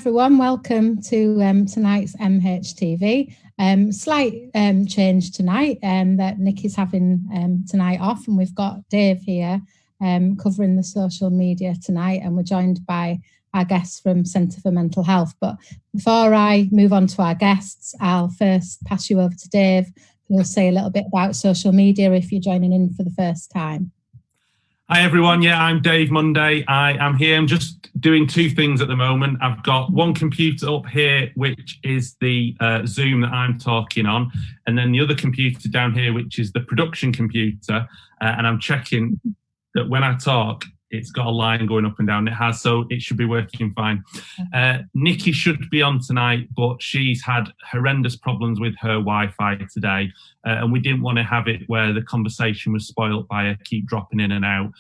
everyone, welcome to tonight's MHTV. Slight change tonight that Nikki's having tonight off, and we've got Dave here covering the social media tonight, and we're joined by our guests from Centre for Mental Health. But before I move on to our guests, I'll first pass you over to Dave, who will say a little bit about social media if you're joining in for the first time. Hi everyone, I'm Dave Munday. I am here. I'm just doing two things at the moment. I've got one computer up here, which is the Zoom that I'm talking on, and then the other computer down here, which is the production computer, and I'm checking that when I talk, it's got a line going up and down. It has, so it should be working fine. Nikki should be on tonight, but she's had horrendous problems with her Wi-Fi today, and we didn't want to have it where the conversation was spoilt by her keep dropping in and out.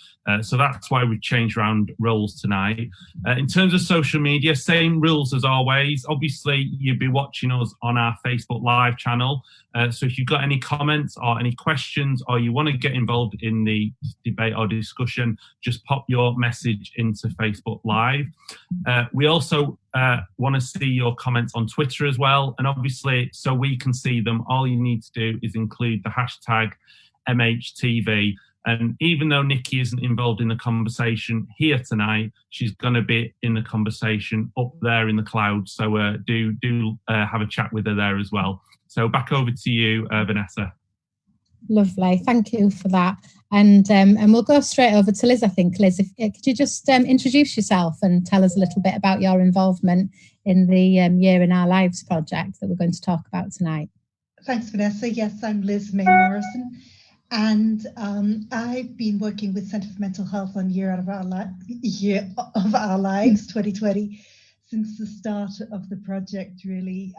So that's why we've changed around roles tonight. In terms of social media, same rules as always. Obviously, you'll be watching us on our Facebook Live channel. So if you've got any comments or any questions, or you want to get involved in the debate or discussion, just pop your message into Facebook Live. We also want to see your comments on Twitter as well. And obviously, so we can see them, all you need to do is include the hashtag MHTV. And even though Nikki isn't involved in the conversation here tonight, she's going to be in the conversation up there in the clouds. So do have a chat with her there as well. So back over to you, Vanessa. Lovely, thank you for that. And we'll go straight over to Liz, I think. Liz, could you just introduce yourself and tell us a little bit about your involvement in the Year in Our Lives project that we're going to talk about tonight? Thanks, Vanessa. Yes, I'm Liz May Morrison, and I've been working with Centre for Mental Health on Year of Our Lives 2020 since the start of the project, really,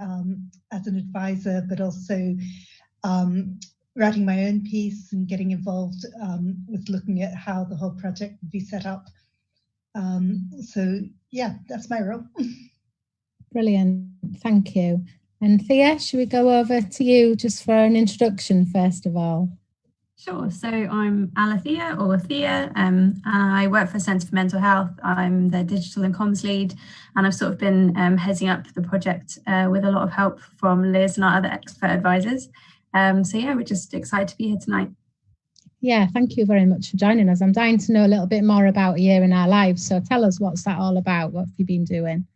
as an advisor, but also writing my own piece and getting involved with looking at how the whole project would be set up. So yeah, that's my role. Brilliant, thank you. And Thea, should we go over to you just for an introduction first of all? Sure. So I'm Alethea, or Thea. I work for Centre for Mental Health. I'm the digital and comms lead, and I've sort of been heading up the project with a lot of help from Liz and our other expert advisors. So yeah, we're just excited to be here tonight. Yeah, thank you very much for joining us. I'm dying to know a little bit more about A Year in Our Lives. So tell us, what's that all about? What have you been doing?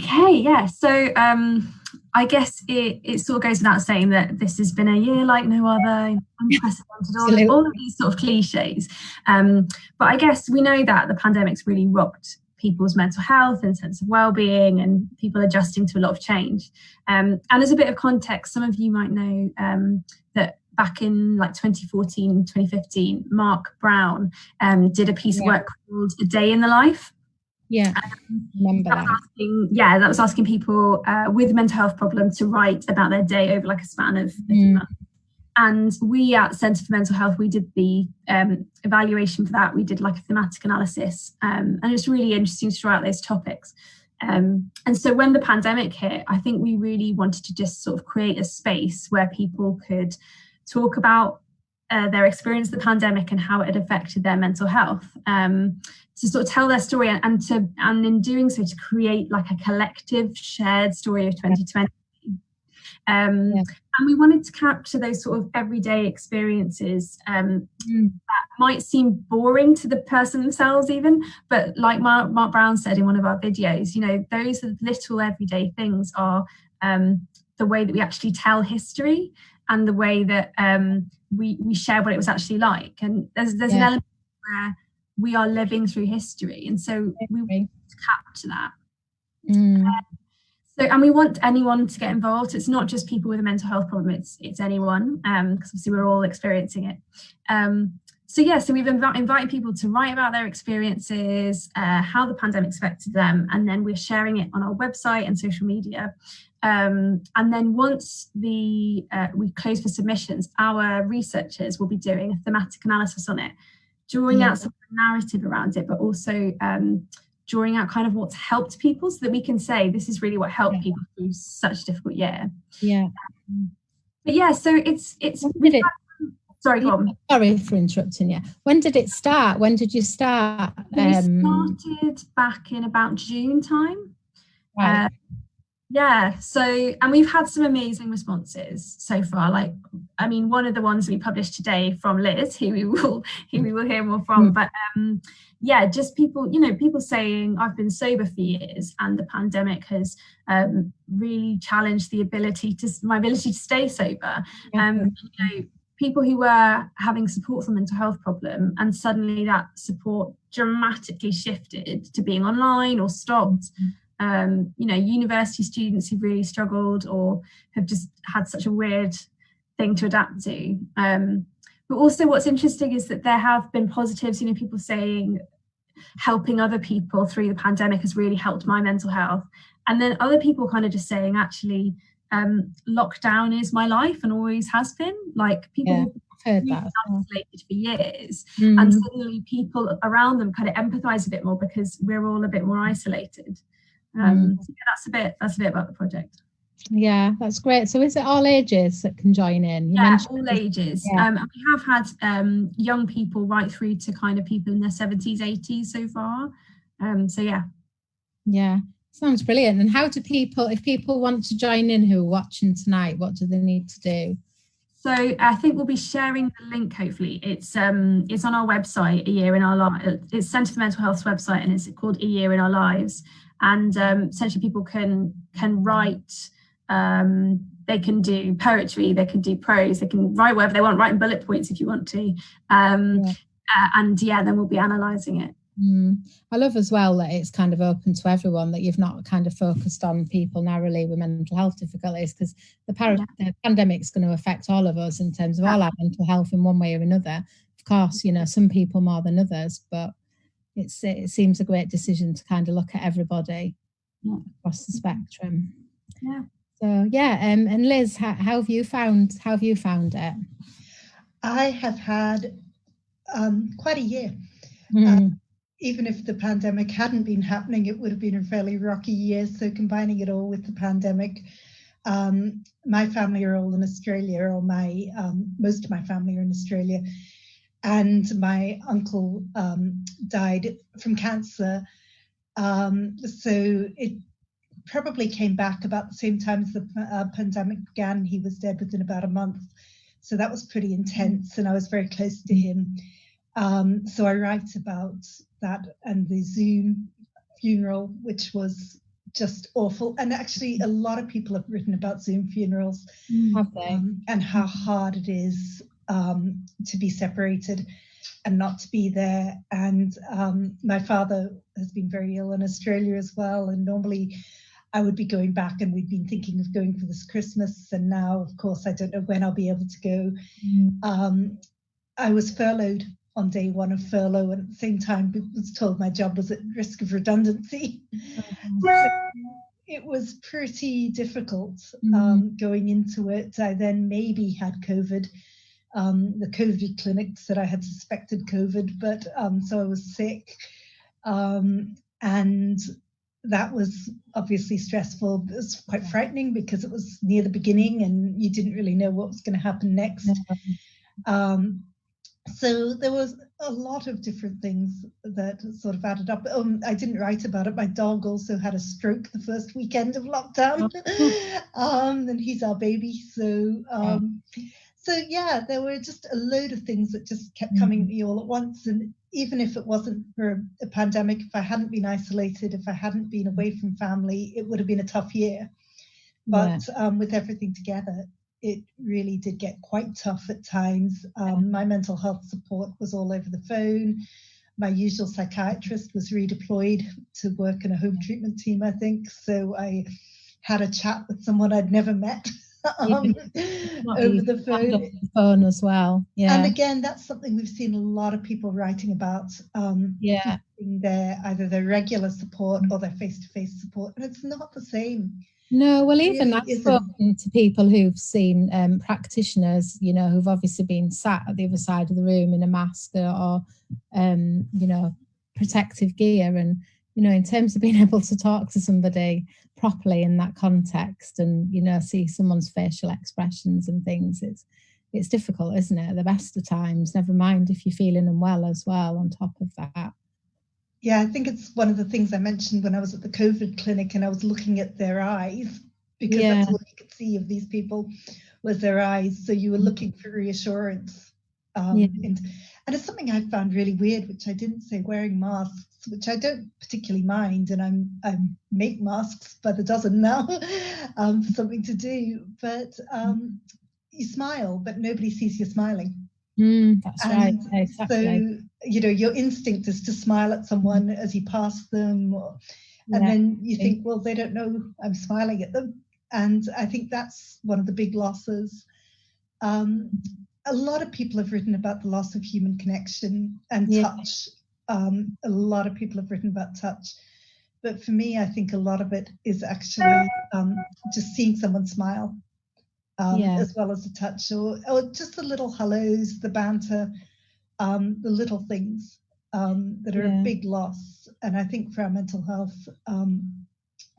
Okay, yeah. So I guess it sort of goes without saying that this has been a year like no other, unprecedented, all of these sort of cliches. But I guess we know that the pandemic's really rocked people's mental health and sense of well-being, and people adjusting to a lot of change. And as a bit of context, some of you might know that back in like 2014, 2015, Mark Brown did a piece of work called A Day in the Life. Yeah, remember that. That was asking people with mental health problems to write about their day over like a span of a few months. And we at Centre for Mental Health, we did the evaluation for that. We did like a thematic analysis, and it was really interesting to draw out those topics. And so when the pandemic hit, I think we really wanted to just sort of create a space where people could talk about their experience of the pandemic and how it had affected their mental health, to sort of tell their story, and in doing so to create like a collective shared story of 2020. And we wanted to capture those sort of everyday experiences that might seem boring to the person themselves even, but like Mark Brown said in one of our videos, you know, those little everyday things are the way that we actually tell history, and the way that we share what it was actually like. And there's an element where we are living through history, and so we want to capture that. And we want anyone to get involved. So it's not just people with a mental health problem, it's anyone, because obviously we're all experiencing it. So we've invited people to write about their experiences, how the pandemic affected them, and then we're sharing it on our website and social media. And then once we close for submissions, our researchers will be doing a thematic analysis on it, drawing out some narrative around it, but also drawing out kind of what's helped people, so that we can say this is really what helped people through such a difficult year. So it's sorry, go on. Sorry for interrupting you. When did it start? When did you start? We started back in about June time. Right. Yeah, so, and we've had some amazing responses so far. Like, I mean, one of the ones we published today from Liz, who we will hear more from. But yeah, just people, people saying, I've been sober for years, and the pandemic has really challenged my ability to stay sober. People who were having support for mental health problem, and suddenly that support dramatically shifted to being online or stopped. University students who've really struggled or have just had such a weird thing to adapt to. But also what's interesting is that there have been positives, people saying helping other people through the pandemic has really helped my mental health. And then other people kind of just saying, actually, lockdown is my life and always has been. Like, people who've been isolated for years, and suddenly people around them kind of empathize a bit more because we're all a bit more isolated. So that's a bit about the project. Yeah, that's great. So is it all ages that can join in? All ages. We have had young people right through to kind of people in their 70s, 80s so far. Yeah, sounds brilliant. And how do people, if people want to join in who are watching tonight, what do they need to do? So I think we'll be sharing the link. Hopefully, it's on our website, A Year in Our Lives. It's Centre for Mental Health's website, and it's called A Year in Our Lives. And essentially, people can write. They can do poetry, they can do prose, they can write whatever they want, write in bullet points if you want to. Then we'll be analysing it. I love as well that it's kind of open to everyone, that you've not kind of focused on people narrowly with mental health difficulties, because the pandemic's going to affect all of us in terms of all our mental health in one way or another. Of course, some people more than others, but it seems a great decision to kind of look at everybody across the spectrum. Yeah. So and Liz, how have you found it? I have had quite a year. Even if the pandemic hadn't been happening, it would have been a fairly rocky year. So combining it all with the pandemic, my family are all in Australia, or most of my family are in Australia, and my uncle died from cancer. So it probably came back about the same time as the pandemic began. He was dead within about a month. So that was pretty intense, and I was very close to him. So I write about that and the Zoom funeral, which was just awful. And actually, a lot of people have written about Zoom funerals, have they? And how hard it is to be separated and not to be there. And my father has been very ill in Australia as well. And normally I would be going back, and we'd been thinking of going for this Christmas. And now, of course, I don't know when I'll be able to go. I was furloughed on day one of furlough, and at the same time was told my job was at risk of redundancy. So it was pretty difficult going into it. I then maybe had COVID. The COVID clinic said I had suspected COVID, but so I was sick. And that was obviously stressful. It was quite frightening because it was near the beginning and you didn't really know what was going to happen next. So there was a lot of different things that sort of added up. I didn't write about it. My dog also had a stroke the first weekend of lockdown. And he's our baby. So there were just a load of things that just kept coming at me all at once. And even if it wasn't for a pandemic, if I hadn't been isolated, if I hadn't been away from family, it would have been a tough year. But with everything together, it really did get quite tough at times. My mental health support was all over the phone. My usual psychiatrist was redeployed to work in a home treatment team, I think. So I had a chat with someone I'd never met over the phone as well. Yeah. And again, that's something we've seen a lot of people writing about. Either their regular support or their face-to-face support, and it's not the same. No, well, even I've spoken to people who've seen practitioners, who've obviously been sat at the other side of the room in a mask or protective gear. And, in terms of being able to talk to somebody properly in that context and, see someone's facial expressions and things, it's difficult, isn't it? At the best of times, never mind if you're feeling unwell as well on top of that. Yeah, I think it's one of the things I mentioned when I was at the COVID clinic and I was looking at their eyes, because that's all you could see of these people was their eyes. So you were looking for reassurance. And it's something I found really weird, which I didn't say, wearing masks, which I don't particularly mind. And I make masks by the dozen now for something to do. But you smile, but nobody sees you smiling. That's right. Exactly. So, you know, your instinct is to smile at someone as you pass them. And then you think, well, they don't know I'm smiling at them. And I think that's one of the big losses. A lot of people have written about the loss of human connection and touch. A lot of people have written about touch. But for me, I think a lot of it is actually just seeing someone smile, as well as the touch, or just the little hellos, the banter, the little things that are a big loss. And I think for our mental health, a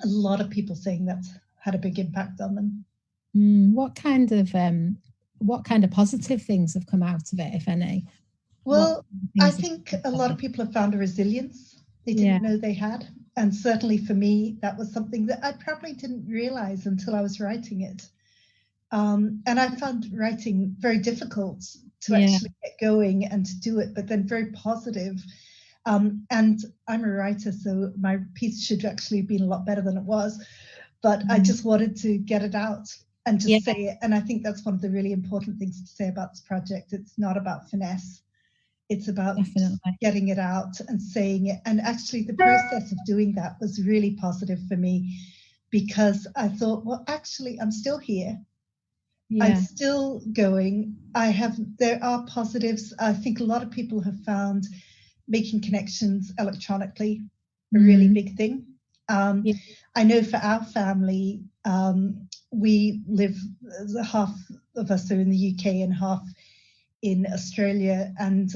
lot of people saying that's had a big impact on them. What kind of positive things have come out of it, if any? Well, I think a lot of people have found a resilience they didn't know they had. And certainly for me, that was something that I probably didn't realize until I was writing it. And I found writing very difficult to actually get going and to do it, but then very positive. And I'm a writer, so my piece should actually have been a lot better than it was. But I just wanted to get it out and just say it. And I think that's one of the really important things to say about this project. It's not about finesse. It's about getting it out and saying it. And actually the process of doing that was really positive for me, because I thought, well, actually, I'm still here. I'm still going. There are positives. I think a lot of people have found making connections electronically a really big thing. I know for our family, we live, half of us are in the UK and half in Australia, and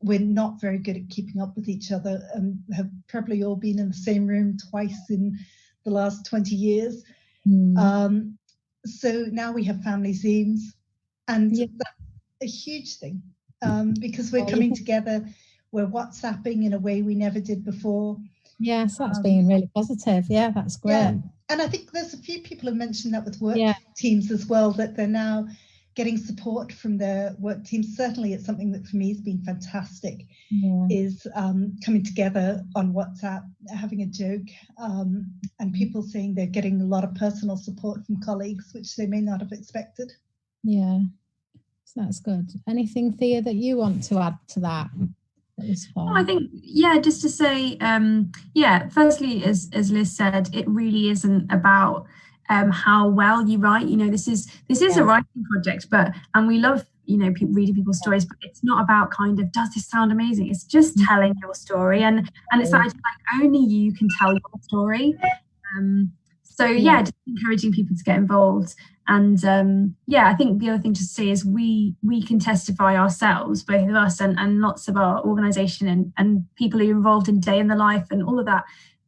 we're not very good at keeping up with each other, and have probably all been in the same room twice in the last 20 years. So now we have family Zooms, and that's a huge thing, because we're coming together, we're WhatsApping in a way we never did before. Yes, that's being really positive. Yeah, that's great. Yeah. And I think there's a few people have mentioned that with work teams as well, that they're now getting support from their work teams. Certainly it's something that for me has been fantastic, is coming together on WhatsApp, having a joke, and people saying they're getting a lot of personal support from colleagues, which they may not have expected. Yeah, so that's good. Anything, Thea, that you want to add to that? I think, just to say, firstly, as Liz said, it really isn't about how well you write. You know, this is a writing project, and we love, you know, reading people's stories, but it's not about kind of, does this sound amazing? It's just telling your story, and it's like only you can tell your story. Just encouraging people to get involved. And I think the other thing to say is we can testify ourselves, both of us and lots of our organisation and people who are involved in day in the life and all of that,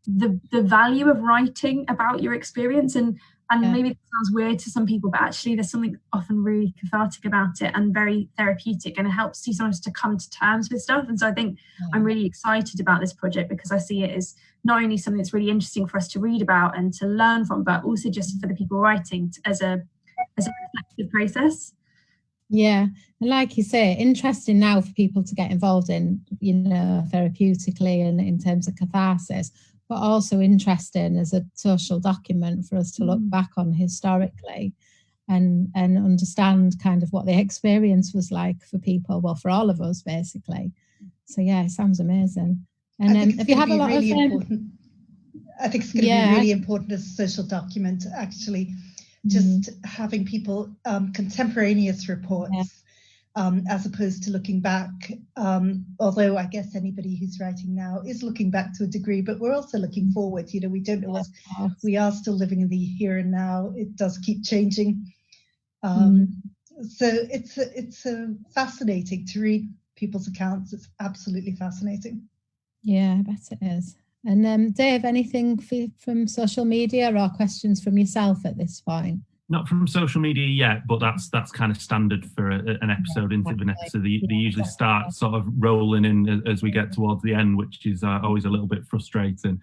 the value of writing about your experience. And maybe it sounds weird to some people, but actually there's something often really cathartic about it and very therapeutic, and it helps you sometimes to come to terms with stuff. And so I think I'm really excited about this project, because I see it as not only something that's really interesting for us to read about and to learn from, but also just for the people writing as a reflective process. Yeah, and like you say, interesting now for people to get involved in, you know, therapeutically and in terms of catharsis, but also interesting as a social document for us to look back on historically and understand kind of what the experience was like for people, well, for all of us basically. So yeah, it sounds amazing. And then if you have a lot of important, I think it's going to be really important as a social document, actually, just having people contemporaneous reports, as opposed to looking back, although I guess anybody who's writing now is looking back to a degree, but we're also looking forward. You know, we don't know what, we are still living in the here and now. It does keep changing. So it's fascinating to read people's accounts. It's absolutely fascinating. Yeah, I bet it is. And Dave, anything from social media or questions from yourself at this point? Not from social media yet, but that's kind of standard for an episode into Vanessa. They usually start sort of rolling in as we get towards the end, which is always a little bit frustrating.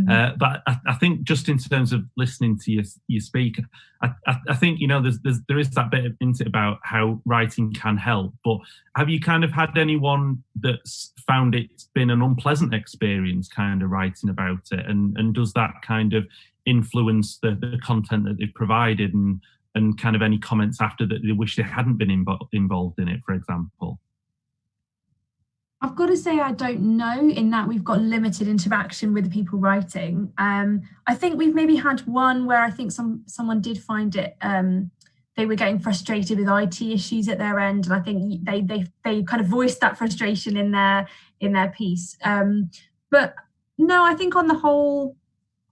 But I think just in terms of listening to you speak, I think, you know, there is that bit into it about how writing can help. But have you kind of had anyone that's found it's been an unpleasant experience kind of writing about it? And does that kind of influence the content that they've provided, and kind of any comments after that they wish they hadn't been involved in it, for example? I've got to say I don't know, in that we've got limited interaction with the people writing. I think we've maybe had one where I think someone did find it, they were getting frustrated with IT issues at their end, and I think they kind of voiced that frustration in their piece. But no, I think on the whole,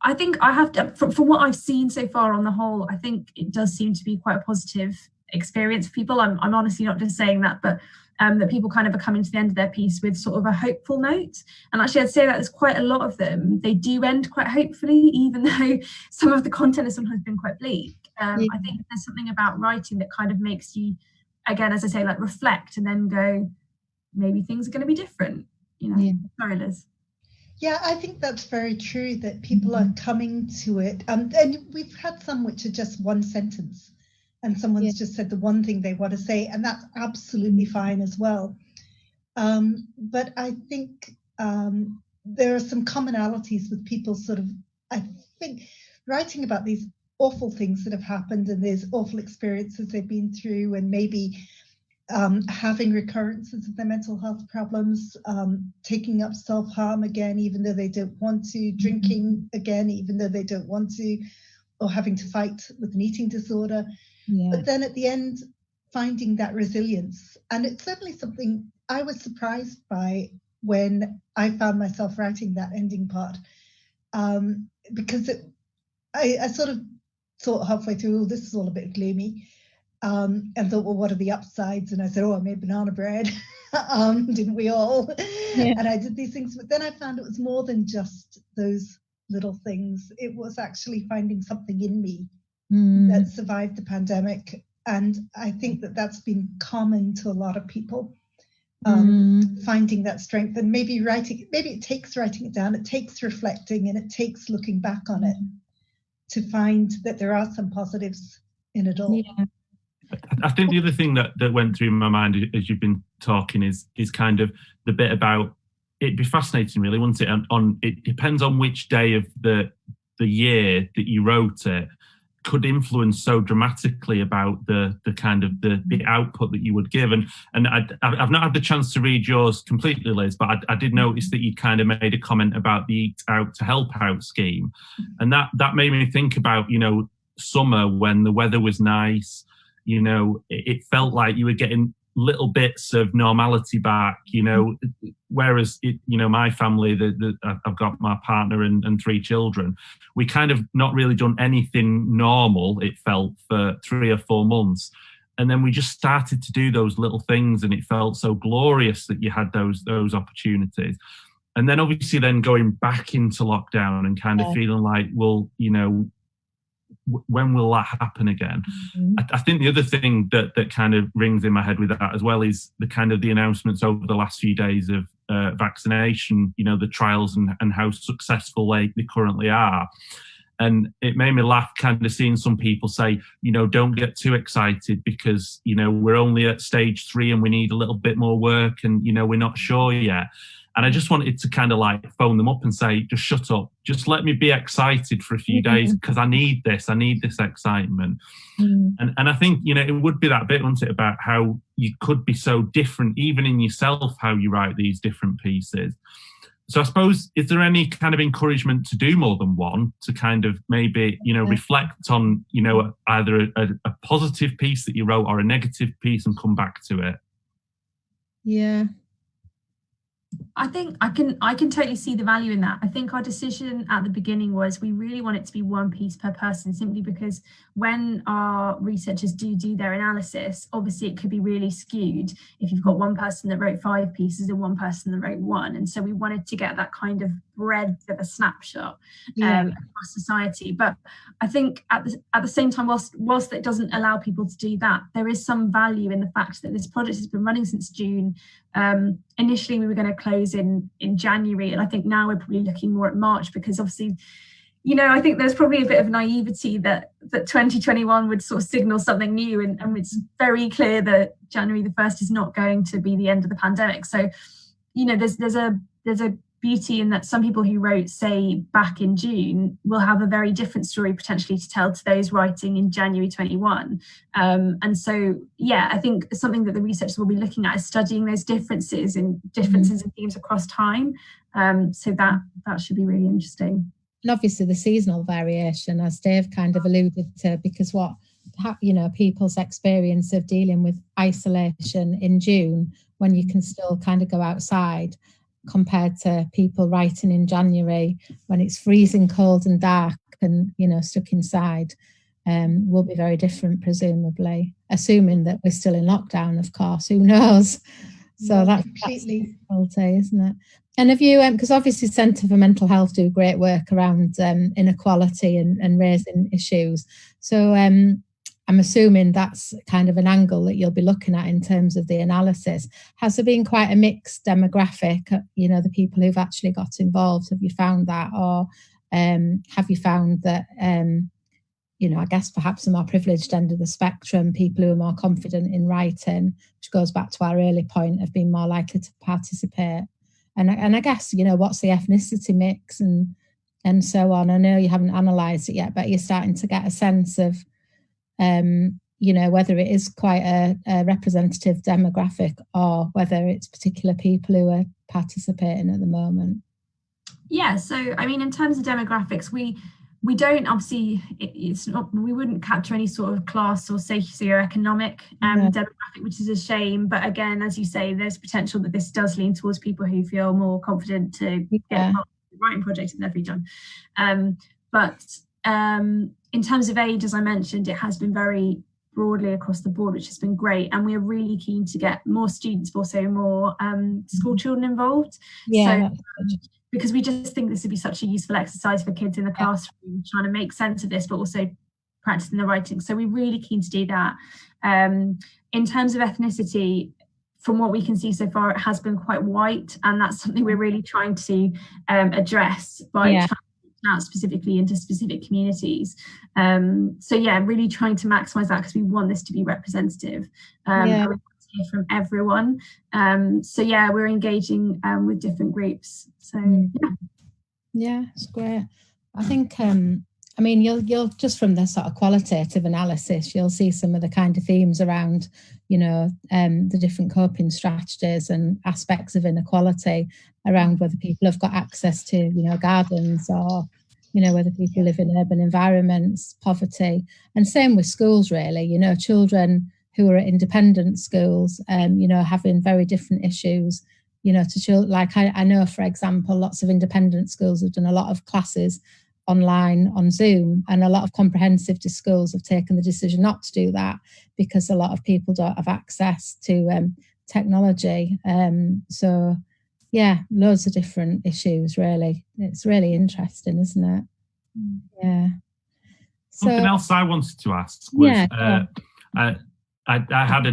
I think I have to, from what I've seen so far on the whole, I think it does seem to be quite a positive experience for people. I'm honestly not just saying that, but that people kind of are coming to the end of their piece with sort of a hopeful note. And actually, I'd say that there's quite a lot of them. They do end quite hopefully, even though some of the content has sometimes been quite bleak. I think there's something about writing that kind of makes you, again, as I say, like reflect and then go, maybe things are going to be different. You know, Sorry, Liz. Yeah, I think that's very true, that people are coming to it. And we've had some which are just one sentence, and someone's just said the one thing they want to say, and that's absolutely fine as well. But I think there are some commonalities with people sort of, I think, writing about these awful things that have happened and these awful experiences they've been through, and maybe having recurrences of their mental health problems, taking up self-harm again, even though they don't want to, drinking again, even though they don't want to, or having to fight with an eating disorder. But then at the end, finding that resilience. And it's certainly something I was surprised by when I found myself writing that ending part, because I sort of thought halfway through, oh, this is all a bit gloomy. And thought, well, what are the upsides? And I said, oh, I made banana bread. Didn't we all? And I did these things. But then I found it was more than just those little things. It was actually finding something in me that survived the pandemic. And I think that that's been common to a lot of people, finding that strength. And maybe it takes writing it down. It takes reflecting, and it takes looking back on it to find that there are some positives in it all. I think the other thing that went through my mind as you've been talking is kind of the bit about, it'd be fascinating really, wouldn't it? It depends on which day of the year that you wrote it, could influence so dramatically about the kind of the output that you would give. And I've not had the chance to read yours completely, Liz, but I did notice that you kind of made a comment about the Eat Out to Help Out scheme. And that made me think about, you know, summer when the weather was nice. You know, it felt like you were getting little bits of normality back, you know, whereas, my family, I've got my partner and 3 children. We kind of not really done anything normal, it felt, for 3 or 4 months. And then we just started to do those little things, and it felt so glorious that you had those opportunities. And then obviously then going back into lockdown and kind of feeling like, well, you know, when will that happen again? I think the other thing that kind of rings in my head with that as well is the kind of the announcements over the last few days of vaccination, you know, the trials and how successful they currently are. And it made me laugh kind of seeing some people say, you know, don't get too excited because, you know, we're only at stage 3 and we need a little bit more work and, you know, we're not sure yet. And I just wanted to kind of like phone them up and say, just shut up. Just let me be excited for a few days because I need this excitement. And I think, you know, it would be that bit, wouldn't it, about how you could be so different, even in yourself, how you write these different pieces. So I suppose, is there any kind of encouragement to do more than one, to kind of maybe, you know, reflect on, you know, either a positive piece that you wrote or a negative piece and come back to it? Yeah. I think I can totally see the value in that. I think our decision at the beginning was we really want it to be one piece per person, simply because when our researchers do their analysis, obviously it could be really skewed if you've got one person that wrote 5 pieces and one person that wrote 1. And so we wanted to get that kind of breadth of a snapshot across society. But I think at the same time, whilst it doesn't allow people to do that, there is some value in the fact that this project has been running since June. Initially, we were going to close in January, and I think now we're probably looking more at March, because obviously, you know, I think there's probably a bit of naivety that 2021 would sort of signal something new, and it's very clear that January the 1st is not going to be the end of the pandemic. So, you know, there's a beauty in that some people who wrote, say, back in June will have a very different story potentially to tell to those writing in January 21. And so, yeah, I think something that the researchers will be looking at is studying those differences in themes across time. So that should be really interesting. And obviously the seasonal variation, as Dave kind of alluded to, because people's experience of dealing with isolation in June, when you can still kind of go outside, compared to people writing in January when it's freezing cold and dark and, you know, stuck inside, will be very different, presumably, assuming that we're still in lockdown, of course. Who knows? So that's difficulty, isn't it? And have you, because obviously Centre for Mental Health do great work around inequality and raising issues. So I'm assuming that's kind of an angle that you'll be looking at in terms of the analysis. Has there been quite a mixed demographic, you know, the people who've actually got involved? Have you found that? Or have you found that, you know, I guess perhaps the more privileged end of the spectrum, people who are more confident in writing, which goes back to our early point of being more likely to participate? And I guess, you know, what's the ethnicity mix and so on? I know you haven't analysed it yet, but you're starting to get a sense of, you know, whether it is quite a representative demographic or whether it's particular people who are participating at the moment. Yeah, so I mean, in terms of demographics, we don't obviously, it's not, we wouldn't capture any sort of class or socioeconomic demographic, which is a shame. But again, as you say, there's potential that this does lean towards people who feel more confident to get involved in the writing project and they've done. But in terms of age, as I mentioned, it has been very broadly across the board, which has been great. And we're really keen to get more students, but also more school children involved. Yeah. So, because we just think this would be such a useful exercise for kids in the classroom, trying to make sense of this, but also practicing the writing. So we're really keen to do that. In terms of ethnicity, from what we can see so far, it has been quite white, and that's something we're really trying to address by trying to reach out specifically into specific communities. So yeah, really trying to maximise that, because we want this to be representative. From everyone. So yeah, we're engaging with different groups. So yeah, it's great. I think I mean, you'll just from the sort of qualitative analysis, you'll see some of the kind of themes around, you know, the different coping strategies and aspects of inequality around whether people have got access to, you know, gardens, or, you know, whether people live in urban environments, poverty, and same with schools, really. You know, children who are at independent schools, you know, having very different issues, you know, to children. Like I know, for example, lots of independent schools have done a lot of classes online on Zoom, and a lot of comprehensive schools have taken the decision not to do that because a lot of people don't have access to technology. So yeah, loads of different issues, really. It's really interesting, isn't it? Yeah. Something else I wanted to ask was, I had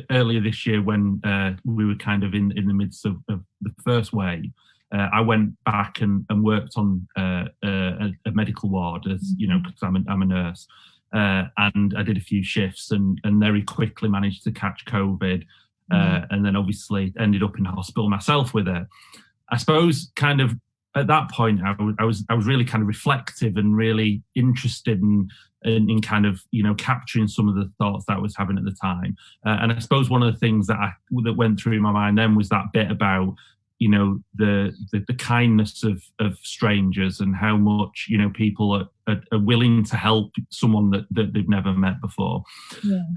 earlier this year when we were kind of in the midst of the first wave, I went back and worked on a medical ward, as you know, because I'm a nurse, and I did a few shifts and very quickly managed to catch COVID, and then obviously ended up in hospital myself with it. I suppose kind of at that point, I was really kind of reflective and really interested in kind of, you know, capturing some of the thoughts that I was having at the time. And I suppose one of the things that went through my mind then was that bit about, you know, the kindness of strangers and how much, you know, people are willing to help someone that they've never met before.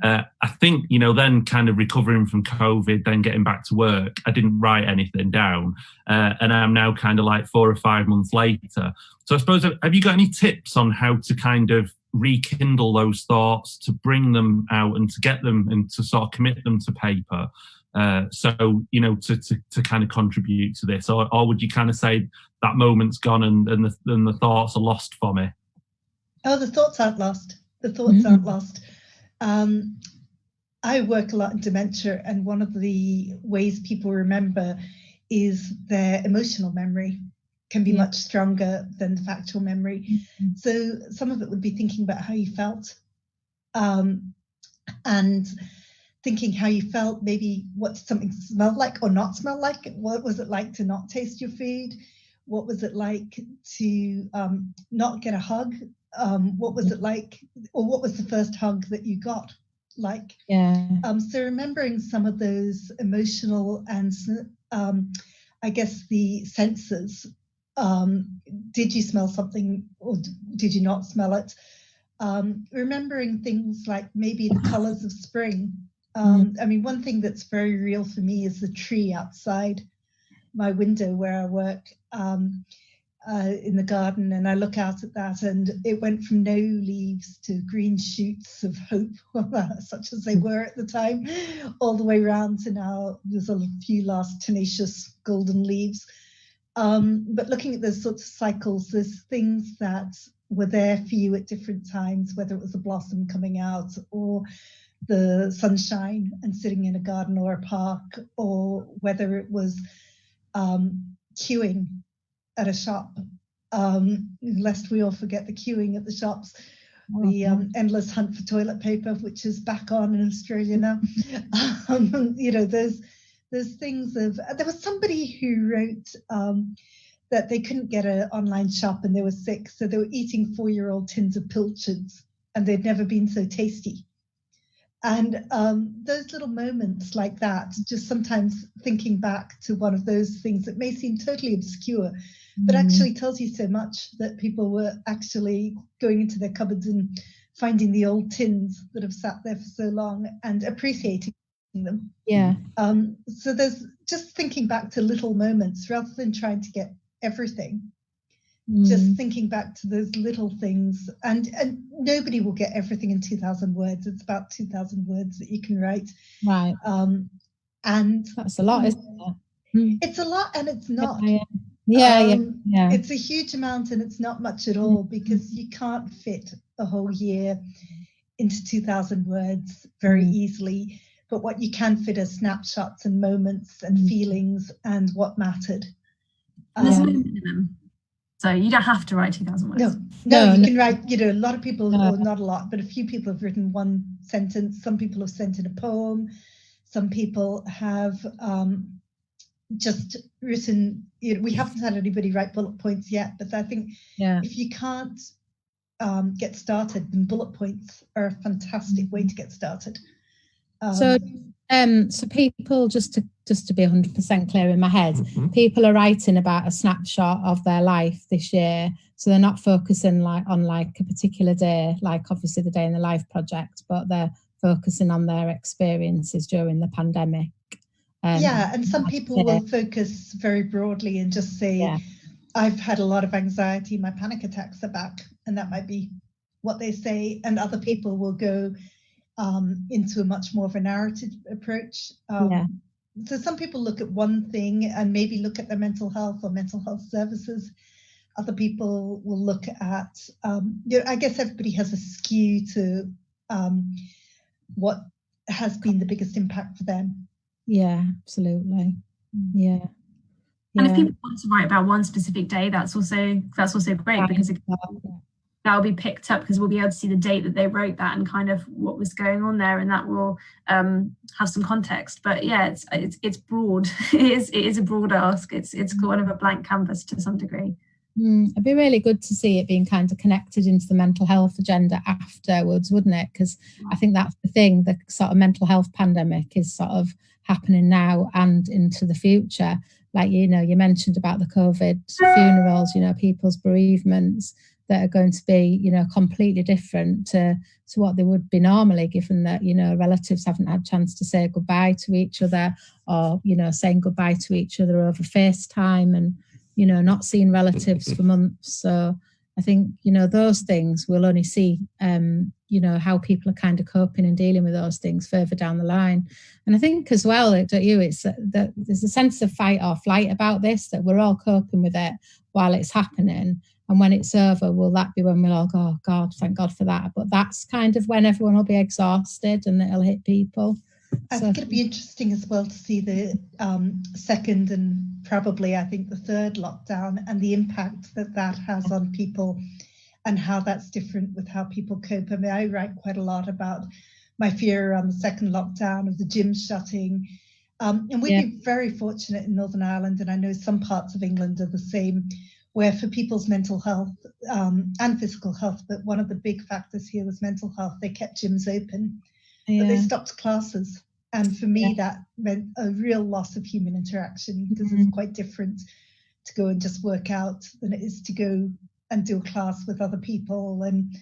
I think, you know, then kind of recovering from COVID, then getting back to work, I didn't write anything down, and I'm now kind of like 4 or 5 months later. So I suppose, have you got any tips on how to kind of rekindle those thoughts, to bring them out and to get them and to sort of commit them to paper? So, you know, to kind of contribute to this, or would you kind of say that moment's gone and the thoughts are lost for me? Oh, the thoughts aren't lost. The thoughts aren't lost. I work a lot in dementia, and one of the ways people remember is their emotional memory can be much stronger than the factual memory. So some of it would be thinking about how you felt, and thinking how you felt, maybe what something smelled like or not smell like. What was it like to not taste your food? What was it like to not get a hug? What was it like, or what was the first hug that you got like? So remembering some of those emotional and I guess the senses. Did you smell something or did you not smell it? Remembering things like maybe the colors of spring. I mean, one thing that's very real for me is the tree outside my window where I work in the garden, and I look out at that, and it went from no leaves to green shoots of hope, such as they were at the time, all the way around to now there's a few last tenacious golden leaves. But looking at those sorts of cycles, there's things that were there for you at different times, whether it was a blossom coming out or the sunshine and sitting in a garden or a park, or whether it was queuing at a shop, lest we all forget the queuing at the shops, the endless hunt for toilet paper, which is back on in Australia now. You know, there's things of, there was somebody who wrote that they couldn't get an online shop and they were sick, so they were eating 4-year-old tins of pilchards, and they'd never been so tasty. And those little moments like that, just sometimes thinking back to one of those things that may seem totally obscure, but actually tells you so much, that people were actually going into their cupboards and finding the old tins that have sat there for so long and appreciating them. So there's just thinking back to little moments rather than trying to get everything. Just thinking back to those little things, and nobody will get everything in 2,000 words. It's about 2,000 words that you can write. Right. And that's a lot, isn't it? It's a lot, and it's not. Yeah. It's a huge amount, and it's not much at all, because you can't fit a whole year into 2,000 words very easily. But what you can fit are snapshots and moments and feelings and what mattered. There's no minimum. So you don't have to write 2,000 words. No, you can write, you know, a lot of people, or not a lot, but a few people have written one sentence. Some people have sent in a poem. Some people have just written, you know, we haven't had anybody write bullet points yet, but I think if you can't get started, then bullet points are a fantastic way to get started. So people, just to be 100% clear in my head, people are writing about a snapshot of their life this year, so they're not focusing on a particular day, like obviously the Day in the Life project, but they're focusing on their experiences during the pandemic. And some people will focus very broadly and just say, I've had a lot of anxiety, my panic attacks are back, and that might be what they say. And other people will go into a much more of a narrative approach. So some people look at one thing and maybe look at their mental health or mental health services. Other people will look at, you know, I guess everybody has a skew to what has been the biggest impact for them. Yeah, absolutely. Yeah. And if people want to write about one specific day, that's also great, because that will be picked up, because we'll be able to see the date that they wrote that and kind of what was going on there, and that will have some context. But yeah, it's broad. it is a broad ask. It's kind of a blank canvas to some degree. It'd be really good to see it being kind of connected into the mental health agenda afterwards, wouldn't it? Because I think that's the thing, the sort of mental health pandemic is sort of happening now and into the future. Like, you know, you mentioned about the COVID funerals, you know, people's bereavements that are going to be, you know, completely different to what they would be normally, given that, you know, relatives haven't had a chance to say goodbye to each other, or, you know, saying goodbye to each other over FaceTime, and, you know, not seeing relatives for months. So I think, you know, those things we'll only see how people are kind of coping and dealing with those things further down the line. And I think as well, don't you, it's that there's a sense of fight or flight about this, that we're all coping with it while it's happening. And when it's over, will that be when we'll all go, oh God, thank God for that? But that's kind of when everyone will be exhausted and it'll hit people. I think it'd be interesting as well to see the second and probably, I think, the third lockdown and the impact that has on people and how that's different with how people cope. I mean, I write quite a lot about my fear around the second lockdown of the gym shutting. And we've been very fortunate in Northern Ireland, and I know some parts of England are the same, where for people's mental health and physical health, but one of the big factors here was mental health, they kept gyms open, but they stopped classes. And for me, that meant a real loss of human interaction, because it's quite different to go and just work out than it is to go and do a class with other people and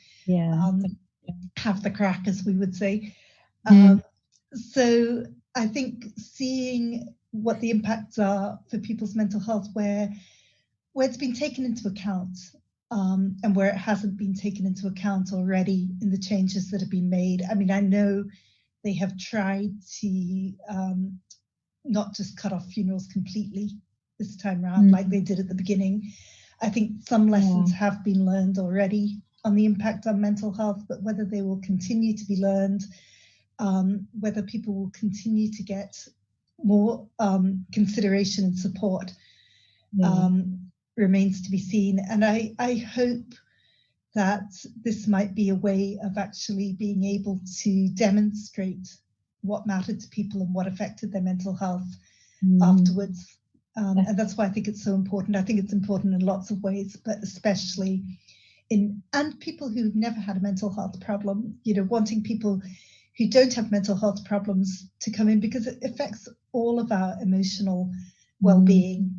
have the crack, as we would say. So I think seeing what the impacts are for people's mental health, where it's been taken into account and where it hasn't been taken into account already in the changes that have been made. I mean, I know they have tried to not just cut off funerals completely this time around like they did at the beginning. I think some lessons have been learned already on the impact on mental health, but whether they will continue to be learned, whether people will continue to get more consideration and support remains to be seen. And I hope that this might be a way of actually being able to demonstrate what mattered to people and what affected their mental health afterwards. And that's why I think it's so important. I think it's important in lots of ways, but especially and people who've never had a mental health problem, wanting people who don't have mental health problems to come in, because it affects all of our emotional well-being.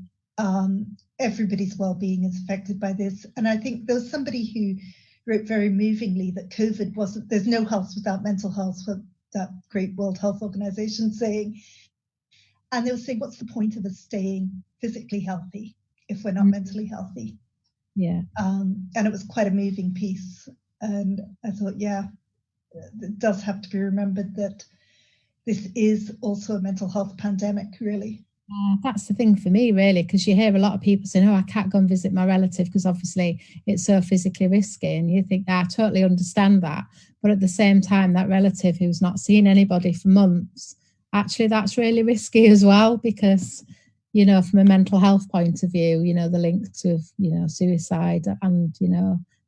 Everybody's well-being is affected by this. And I think there was somebody who wrote very movingly that COVID there's no health without mental health, for that great World Health Organization saying. And they were saying, what's the point of us staying physically healthy if we're not mentally healthy? Yeah. And it was quite a moving piece. And I thought, it does have to be remembered that this is also a mental health pandemic, really. That's the thing for me, really, because you hear a lot of people saying, I can't go and visit my relative because obviously it's so physically risky. And you think, I totally understand that. But at the same time, that relative who's not seen anybody for months, actually, that's really risky as well, because, from a mental health point of view, the links with, suicide and,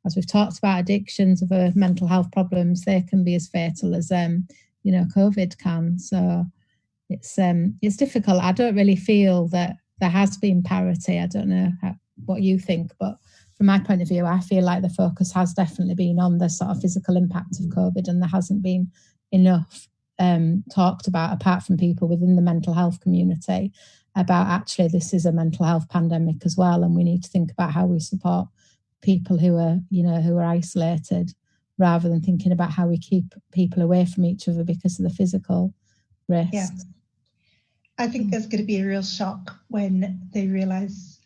as we've talked about, addictions of mental health problems, they can be as fatal as, COVID can. So it's difficult. I don't really feel that there has been parity. I don't know what you think, but from my point of view, I feel like the focus has definitely been on the sort of physical impact of COVID, and there hasn't been enough talked about, apart from people within the mental health community, about actually this is a mental health pandemic as well, and we need to think about how we support people who are isolated, rather than thinking about how we keep people away from each other because of the physical risk. Yeah. I think there's going to be a real shock when they realise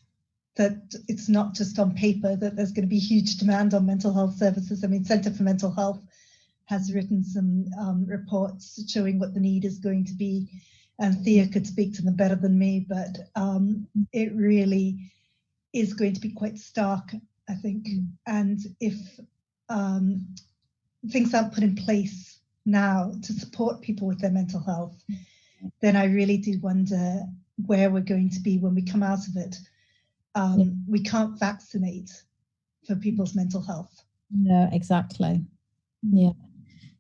that it's not just on paper, that there's going to be huge demand on mental health services. I mean, Centre for Mental Health has written some reports showing what the need is going to be, and Thea could speak to them better than me, but it really is going to be quite stark, I think. And if things aren't put in place now to support people with their mental health, then I really do wonder where we're going to be when we come out of it. We can't vaccinate for people's mental health. No, exactly. Yeah.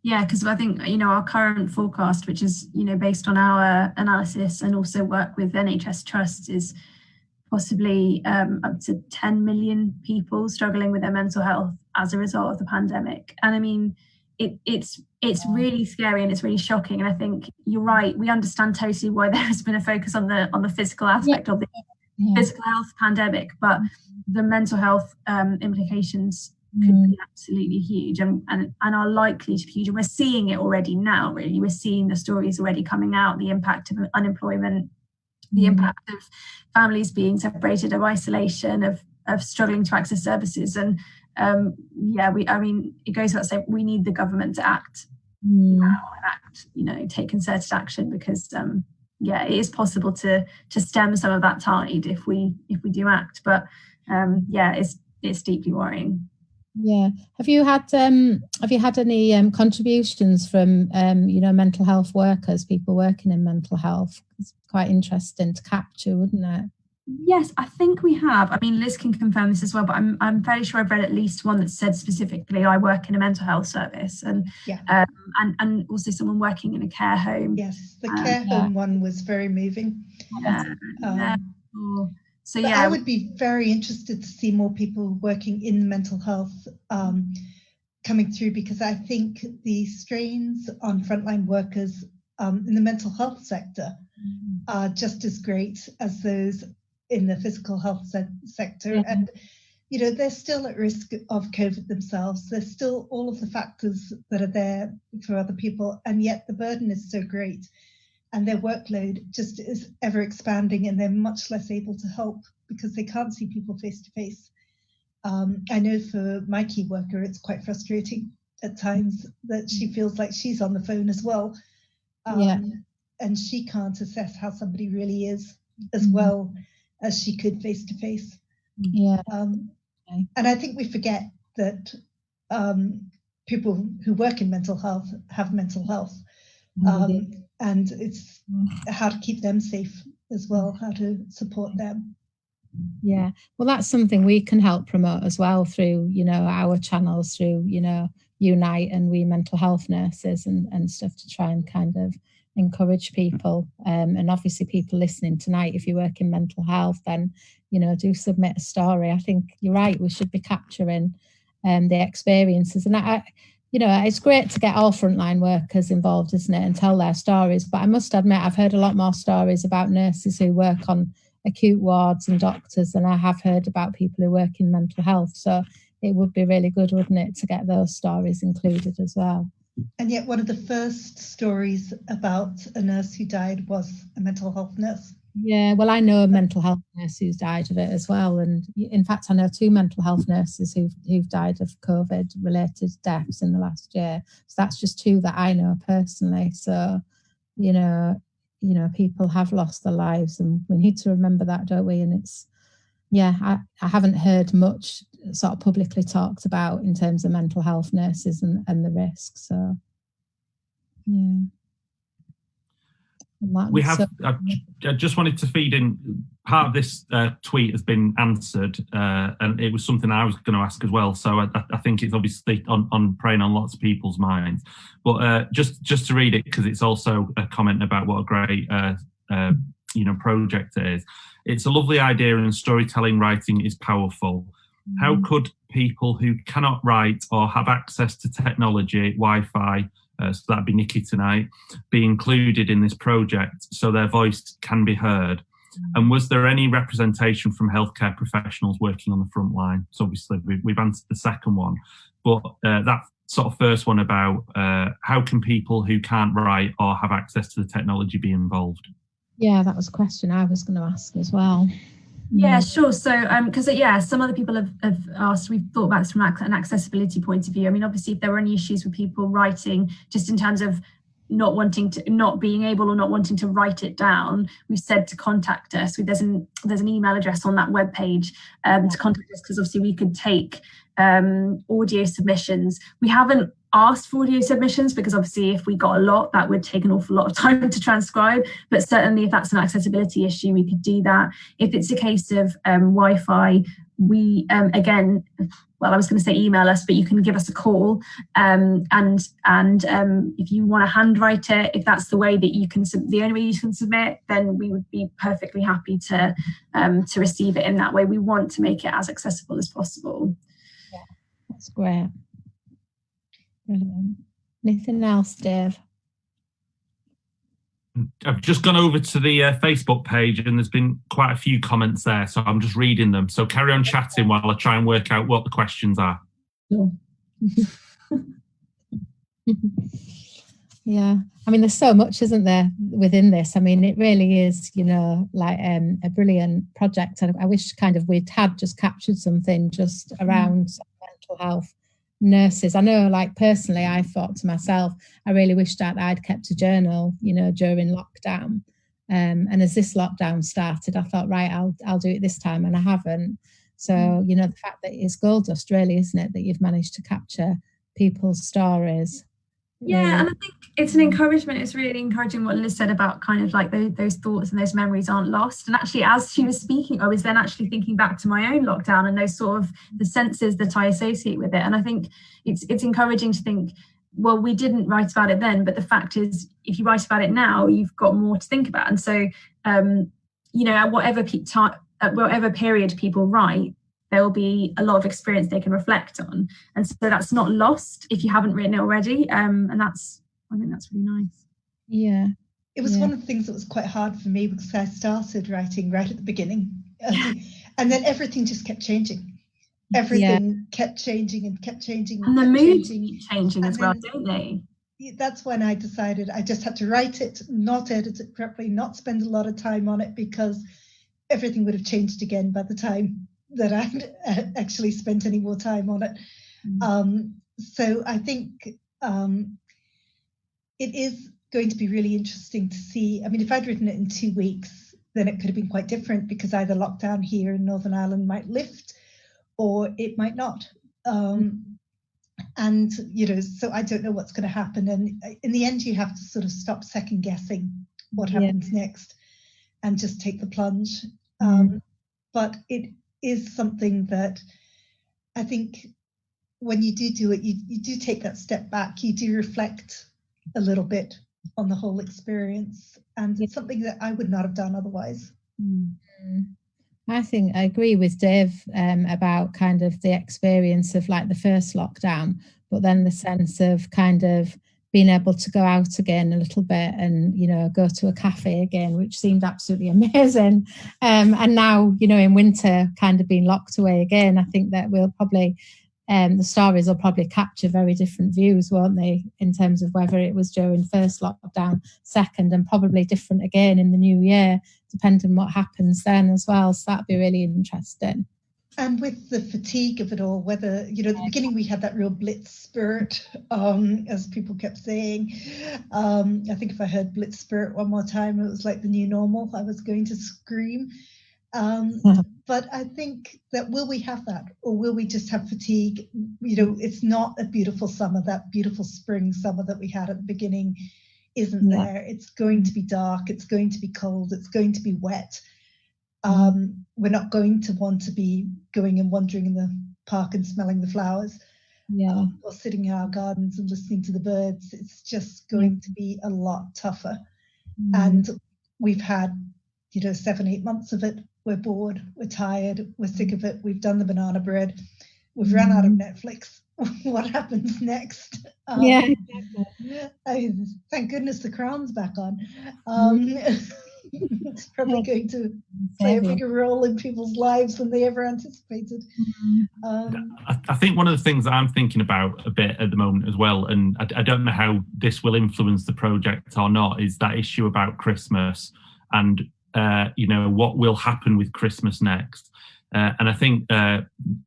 Yeah, because I think, our current forecast, which is, based on our analysis and also work with NHS trusts, is possibly up to 10 million people struggling with their mental health as a result of the pandemic. And I mean, it's really scary and it's really shocking. And I think you're right. We understand totally why there has been a focus on the physical aspect of the physical health pandemic, but the mental health implications could be absolutely huge and are likely to be huge. And we're seeing it already now, really. We're seeing the stories already coming out, the impact of unemployment, the impact of families being separated, of isolation, of struggling to access services. And it goes without saying, we need the government to act now and act, take concerted action, because it is possible to stem some of that tide if we do act. But it's deeply worrying. Yeah. Have you had any contributions from mental health workers, people working in mental health? It's quite interesting to capture, wouldn't it? Yes, I think we have. I mean, Liz can confirm this as well, but I'm fairly sure I've read at least one that said specifically, I work in a mental health service, and also someone working in a care home. Yes, the care home one was very moving. So I would be very interested to see more people working in mental health coming through, because I think the strains on frontline workers in the mental health sector are just as great as those in the physical health sector. And they're still at risk of COVID themselves. There's still all of the factors that are there for other people, and yet the burden is so great, and their workload just is ever expanding, and they're much less able to help because they can't see people face to face. I know for my key worker, it's quite frustrating at times that she feels like she's on the phone as well. And she can't assess how somebody really is as well as she could face to face. And I think we forget that people who work in mental health have mental health, and it's how to keep them safe as well, how to support them. Yeah, well, that's something we can help promote as well through, our channels, through, Unite and We Mental Health Nurses and stuff, to try and kind of encourage people. And obviously people listening tonight, if you work in mental health, then, do submit a story. I think you're right, we should be capturing the experiences. And it's great to get all frontline workers involved, isn't it, and tell their stories. But I must admit, I've heard a lot more stories about nurses who work on acute wards and doctors than I have heard about people who work in mental health. So it would be really good, wouldn't it, to get those stories included as well. And yet one of the first stories about a nurse who died was a mental health nurse. Yeah, well, I know a mental health nurse who's died of it as well. And in fact, I know 2 mental health nurses who've died of COVID-related deaths in the last year. So that's just 2 that I know personally. So, people have lost their lives, and we need to remember that, don't we? And it's, I haven't heard much sort of publicly talked about in terms of mental health nurses and the risks. So, we have. I just wanted to feed in. Part of this tweet has been answered, and it was something I was going to ask as well. So I think it's obviously on preying on lots of people's minds. But just to read it, because it's also a comment about what a great project it is. It's a lovely idea, and storytelling writing is powerful. How could people who cannot write or have access to technology, Wi-Fi, so that'd be Nikki tonight, be included in this project so their voice can be heard? And was there any representation from healthcare professionals working on the front line? So obviously we've answered the second one, but that sort of first one about how can people who can't write or have access to the technology be involved? Yeah, that was a question I was going to ask as well. Yeah, sure. So, because some other people have asked, we've thought about this from an accessibility point of view. I mean, obviously, if there were any issues with people writing, just in terms of not being able or not wanting to write it down, we've said to contact us. There's an email address on that webpage to contact us, because obviously we could take audio submissions. We haven't asked for audio submissions because obviously if we got a lot, that would take an awful lot of time to transcribe, but certainly if that's an accessibility issue, we could do that. If it's a case of Wi-Fi, we I was going to say email us, but you can give us a call, and if you want to handwrite it, if that's the way that you can, the only way you can submit, then we would be perfectly happy to receive it in that way. We want to make it as accessible as possible. Yeah, that's great. Brilliant. Anything else, Dave? I've just gone over to the Facebook page and there's been quite a few comments there, so I'm just reading them. So carry on chatting while I try and work out what the questions are. Sure. Yeah, I mean, there's so much, isn't there, within this? I mean, it really is, like a brilliant project. And I wish kind of we'd had just captured something just around mental mental health nurses. I know, like personally, I thought to myself, I really wish that I'd kept a journal, during lockdown. And as this lockdown started, I thought, right, I'll do it this time, and I haven't. So, the fact that it's gold dust, really, isn't it, that you've managed to capture people's stories. Yeah, really. And I think it's an encouragement. It's really encouraging what Liz said about kind of like those thoughts and those memories aren't lost. And actually, as she was speaking, I was then actually thinking back to my own lockdown and those sort of the senses that I associate with it. And I think it's encouraging to think, well, we didn't write about it then, but the fact is, if you write about it now, you've got more to think about. And so, at whatever period people write, there will be a lot of experience they can reflect on, and so that's not lost if you haven't written it already. And I think that's really nice. Yeah, it was one of the things that was quite hard for me, because I started writing right at the beginning, and then everything just kept changing. Everything kept changing and kept changing, and the moods keep changing as well, don't they? That's when I decided I just had to write it, not edit it properly, not spend a lot of time on it, because everything would have changed again by the time that I'd actually spent any more time on it. So I think it is going to be really interesting to see. I mean, if I'd written it in 2 weeks, then it could have been quite different, because either lockdown here in Northern Ireland might lift or it might not. And, so I don't know what's going to happen. And in the end, you have to sort of stop second guessing what happens next and just take the plunge. But it is something that I think when you do it, you do take that step back, you do reflect a little bit on the whole experience, and it's something that I would not have done otherwise. I think I agree with Dave about kind of the experience of like the first lockdown, but then the sense of kind of being able to go out again a little bit and, go to a cafe again, which seemed absolutely amazing. And now, in winter kind of being locked away again, I think that we'll probably, the stories will probably capture very different views, won't they, in terms of whether it was during first lockdown, second, and probably different again in the new year, depending on what happens then as well. So that'd be really interesting. And with the fatigue of it all, whether, at the beginning we had that real blitz spirit, as people kept saying. I think if I heard blitz spirit one more time, it was like the new normal. I was going to scream. But I think that will we have that, or will we just have fatigue? It's not a beautiful summer. That beautiful spring summer that we had at the beginning isn't there. It's going to be dark. It's going to be cold. It's going to be wet. We're not going to want to be going and wandering in the park and smelling the flowers, or sitting in our gardens and listening to the birds. It's just going to be a lot tougher. And we've had, 7-8 months of it. We're bored, we're tired, we're sick of it. We've done the banana bread. We've run out of Netflix. What happens next? Thank goodness the Crown's back on. It's probably going to play a bigger role in people's lives than they ever anticipated. I think one of the things that I'm thinking about a bit at the moment as well, and I don't know how this will influence the project or not, is that issue about Christmas and what will happen with Christmas next. And I think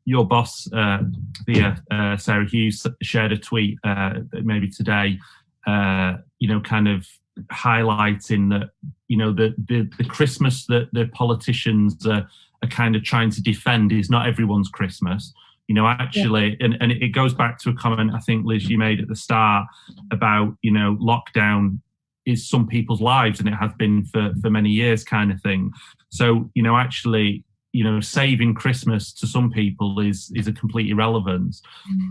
your boss, Sarah Hughes, shared a tweet maybe today, kind of highlighting that, the Christmas that the politicians are kind of trying to defend is not everyone's Christmas. Actually, and it goes back to a comment I think, Liz, you made at the start about, lockdown is some people's lives, and it has been for many years kind of thing. So, actually, saving Christmas to some people is a complete irrelevance.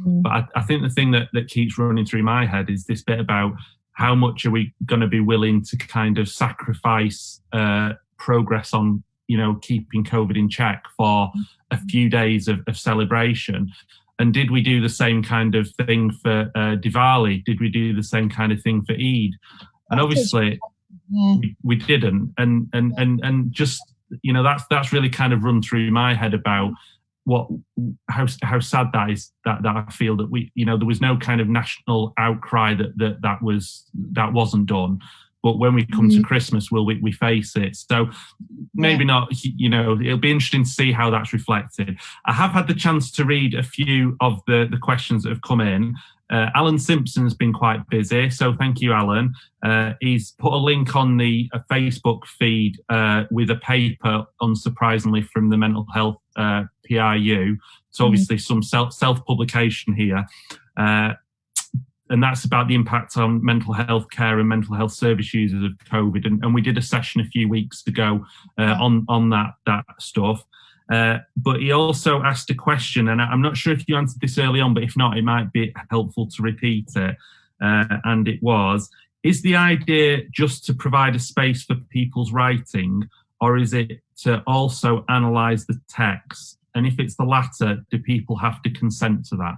But I think the thing that keeps running through my head is this bit about how much are we going to be willing to kind of sacrifice progress on, keeping COVID in check for a few days of celebration. And did we do the same kind of thing for Diwali? Did we do the same kind of thing for Eid? And obviously we didn't. And just, that's really kind of run through my head about how sad that is, that I feel that we, there was no kind of national outcry that wasn't done. but when we come to Christmas, will we face it? So maybe not, you know, it'll be interesting to see how that's reflected. I have had the chance to read a few of the questions that have come in. Alan Simpson's been quite busy, so thank you, Alan. He's put a link on the Facebook feed with a paper, unsurprisingly, from the Mental Health PRU. So obviously some self-publication here. And that's about the impact on mental health care and mental health service users of COVID. And we did a session a few weeks ago on that stuff. But he also asked a question, and I'm not sure if you answered this early on, but if not, it might be helpful to repeat it. And it was, is the idea just to provide a space for people's writing, or is it to also analyse the text? And if it's the latter, do people have to consent to that?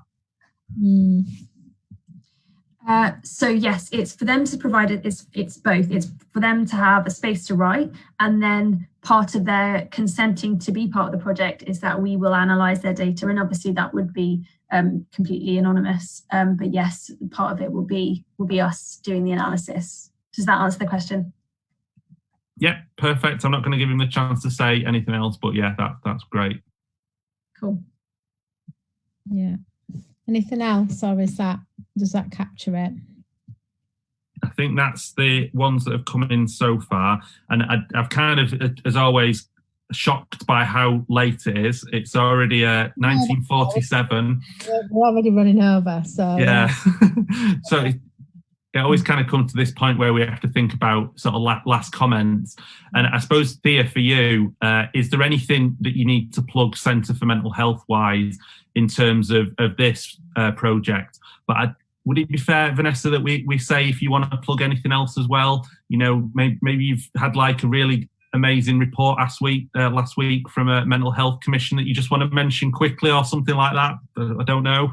So yes, it's for them to provide it. It's both. It's for them to have a space to write, and then part of their consenting to be part of the project is that we will analyse their data, and obviously that would be completely anonymous. But yes, part of it will be us doing the analysis. Does that answer the question? Yeah, perfect. I'm not going to give him the chance to say anything else, but yeah, that's great. Cool. Yeah. Anything else, or does that capture it? I think that's the ones that have come in so far, and I've kind of, as always, shocked by how late it is. It's already 1947. We're already running over, so yeah. So it always kind of comes to this point where we have to think about sort of last comments. And I suppose, Thea, for you, is there anything that you need to plug Centre for Mental Health wise in terms of this project? But would it be fair, Vanessa, that we say if you want to plug anything else as well? You know, maybe you've had like a really amazing report last week from a mental health commission that you just want to mention quickly or something like that. I don't know.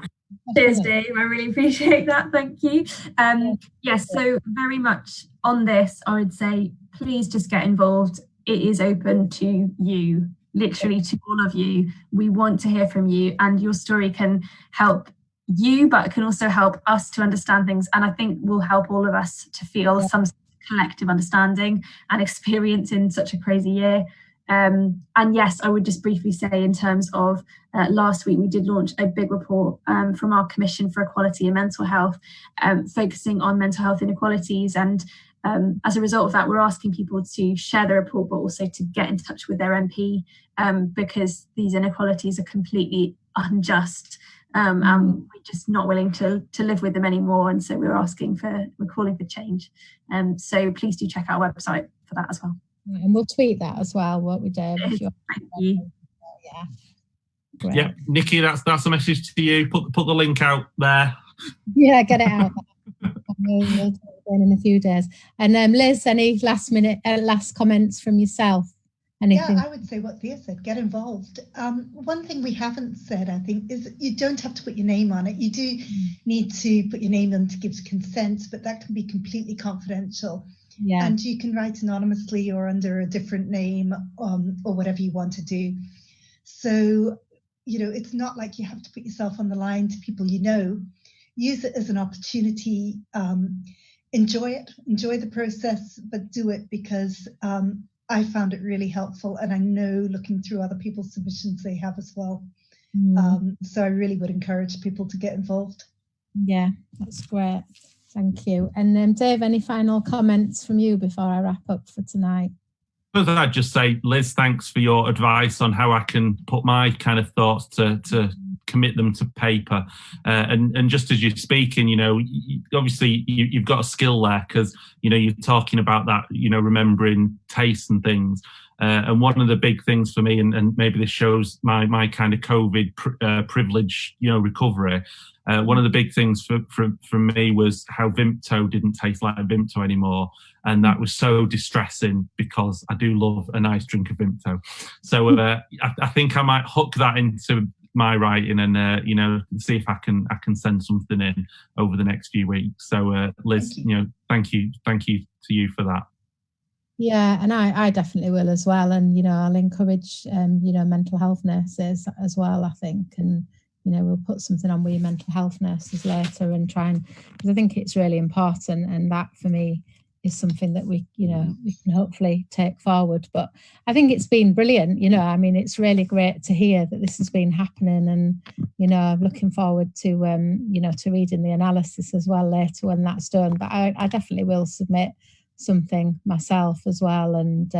Cheers, Dave. I really appreciate that. Thank you. Yes, so very much on this, I would say, please just get involved. It is open to you, literally to all of you. We want to hear from you, and your story can help you, but it can also help us to understand things. And I think will help all of us to feel some collective understanding and experience in such a crazy year. And yes, I would just briefly say in terms of last week, we did launch a big report from our Commission for Equality and Mental Health, focusing on mental health inequalities. And as a result of that, we're asking people to share the report, but also to get in touch with their MP, because these inequalities are completely unjust. And we're just not willing to live with them anymore. And so we're calling for change. So please do check our website for that as well. And we'll tweet that as well, won't we, Dave? Thank you. Yeah. Great. Yeah, Nikki, that's a message to you. Put the link out there. Yeah, get it out. We'll do it in a few days. And Liz, any last comments from yourself? Anything? Yeah, I would say what Thea said, get involved. One thing we haven't said, I think, is you don't have to put your name on it. You do need to put your name in to give consent, but that can be completely confidential. Yeah. And you can write anonymously or under a different name, or whatever you want to do. So, you know, it's not like you have to put yourself on the line to people you know. Use it as an opportunity. Enjoy it. Enjoy the process, but do it because I found it really helpful. And I know looking through other people's submissions, they have as well. So I really would encourage people to get involved. Yeah, that's great. Thank you. And Dave, any final comments from you before I wrap up for tonight? I'd just say, Liz, thanks for your advice on how I can put my kind of thoughts to commit them to paper. And just as you're speaking, you know, obviously you've got a skill there because, you know, you're talking about that, you know, remembering tastes and things. And one of the big things for me, and maybe this shows my kind of COVID privilege, you know, recovery. One of the big things for me was how Vimto didn't taste like Vimto anymore. And that was so distressing because I do love a nice drink of Vimto. So I think I might hook that into my writing and, you know, see if I can send something in over the next few weeks. So Liz, you know, thank you to you for that. Yeah, and I definitely will as well. And, you know, I'll encourage, you know, mental health nurses as well, I think. And, you know, we'll put something on We Mental Health Nurses later and try and, because I think it's really important. And that for me is something that we can hopefully take forward. But I think it's been brilliant. I mean, it's really great to hear that this has been happening, and I'm looking forward to to reading the analysis as well later when that's done. But I definitely will submit something myself as well, and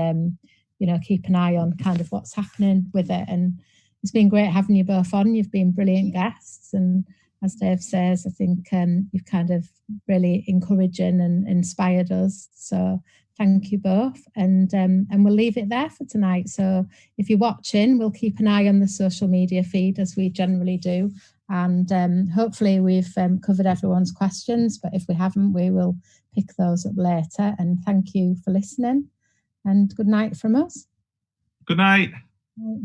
keep an eye on kind of what's happening with it. And it's been great having you both on. You've been brilliant guests, and as Dave says, I think you've kind of really encouraging and inspired us. So thank you both, and we'll leave it there for tonight. So if you're watching, we'll keep an eye on the social media feed as we generally do, and hopefully we've covered everyone's questions. But if we haven't, we will pick those up later. And thank you for listening, and good night from us. Good night. Right.